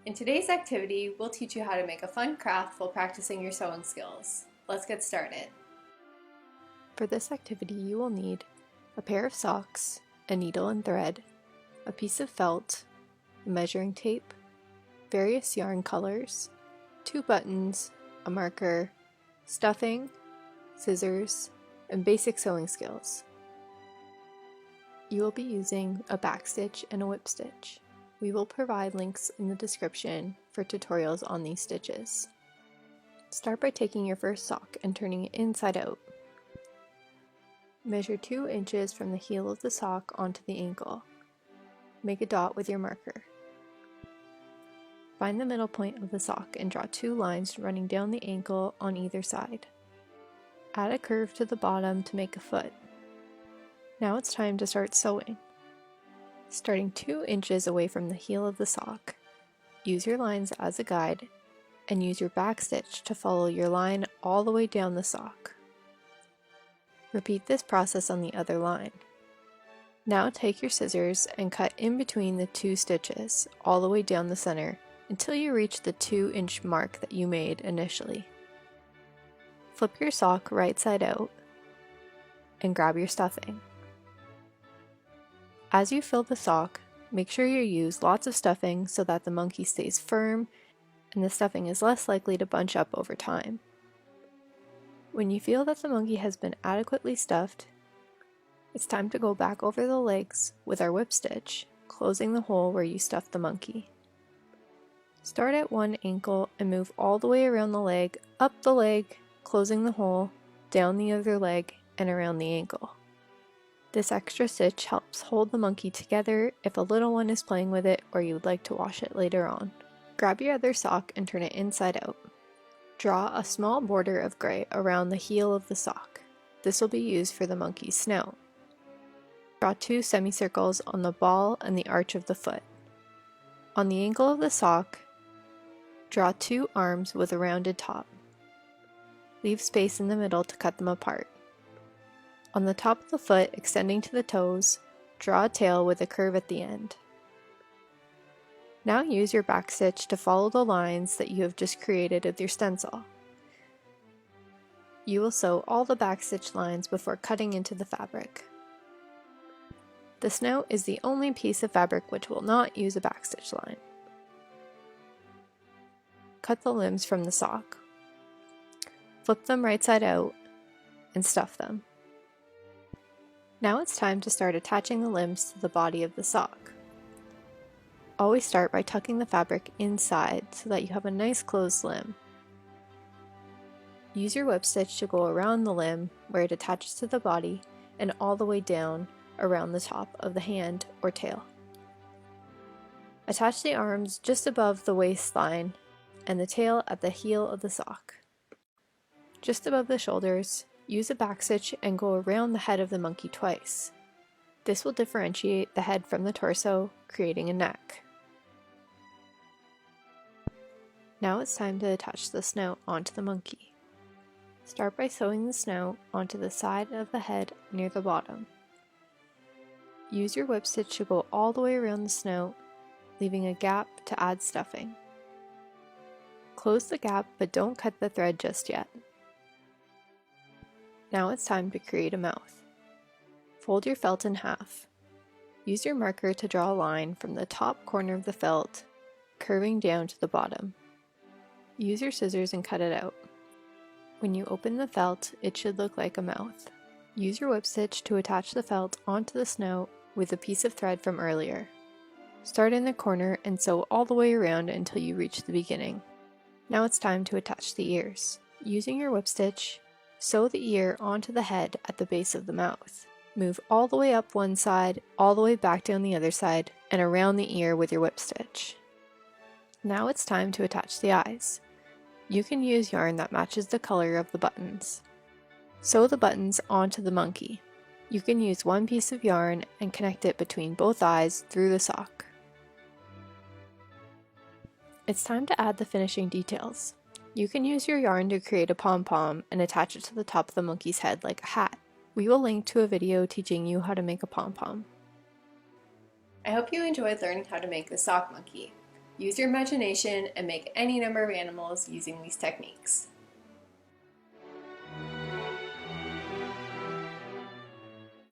In today's activity, we'll teach you how to make a fun craft while practicing your sewing skills. Let's get started. For this activity, you will need a pair of socks, a needle and thread, a piece of felt, measuring tape, various yarn colors, 2 buttons, a marker, stuffing, scissors, and basic sewing skills. You will be using a backstitch and a whip stitch. We will provide links in the description for tutorials on these stitches. Start by taking your first sock and turning it inside out. Measure 2 inches from the heel of the sock onto the ankle. Make a dot with your marker. Find the middle point of the sock and draw 2 lines running down the ankle on either side. Add a curve to the bottom to make a foot. Now it's time to start sewing. Starting 2 inches away from the heel of the sock, use your lines as a guide and use your backstitch to follow your line all the way down the sock. Repeat this process on the other line. Now take your scissors and cut in between the 2 stitches all the way down the center until you reach the 2-inch mark that you made initially. Flip your sock right side out and grab your stuffing. As you fill the sock, make sure you use lots of stuffing so that the monkey stays firm and the stuffing is less likely to bunch up over time. When you feel that the monkey has been adequately stuffed, it's time to go back over the legs with our whip stitch, closing the hole where you stuffed the monkey. Start at one ankle and move all the way around the leg, up the leg, closing the hole, down the other leg, and around the ankle. This extra stitch helps hold the monkey together if a little one is playing with it or you would like to wash it later on. Grab your other sock and turn it inside out. Draw a small border of gray around the heel of the sock. This will be used for the monkey's snout. Draw 2 semicircles on the ball and the arch of the foot. On the ankle of the sock, draw 2 arms with a rounded top. Leave space in the middle to cut them apart. On the top of the foot, extending to the toes, draw a tail with a curve at the end. Now use your backstitch to follow the lines that you have just created with your stencil. You will sew all the backstitch lines before cutting into the fabric. The snout is the only piece of fabric which will not use a backstitch line. Cut the limbs from the sock. Flip them right side out and stuff them. Now it's time to start attaching the limbs to the body of the sock. Always start by tucking the fabric inside so that you have a nice closed limb. Use your whip stitch to go around the limb where it attaches to the body and all the way down around the top of the hand or tail. Attach the arms just above the waistline and the tail at the heel of the sock. Just above the shoulders, use a backstitch and go around the head of the monkey twice. This will differentiate the head from the torso, creating a neck. Now it's time to attach the snout onto the monkey. Start by sewing the snout onto the side of the head near the bottom. Use your whip stitch to go all the way around the snout, leaving a gap to add stuffing. Close the gap, but don't cut the thread just yet. Now it's time to create a mouth. Fold your felt in half. Use your marker to draw a line from the top corner of the felt, curving down to the bottom. Use your scissors and cut it out. When you open the felt, it should look like a mouth. Use your whip stitch to attach the felt onto the snout with a piece of thread from earlier. Start in the corner and sew all the way around until you reach the beginning. Now it's time to attach the ears. Using your whip stitch, sew the ear onto the head at the base of the mouth. Move all the way up one side, all the way back down the other side, and around the ear with your whip stitch. Now it's time to attach the eyes. You can use yarn that matches the color of the buttons. Sew the buttons onto the monkey. You can use one piece of yarn and connect it between both eyes through the sock. It's time to add the finishing details. You can use your yarn to create a pom-pom and attach it to the top of the monkey's head like a hat. We will link to a video teaching you how to make a pom-pom. I hope you enjoyed learning how to make the sock monkey. Use your imagination and make any number of animals using these techniques.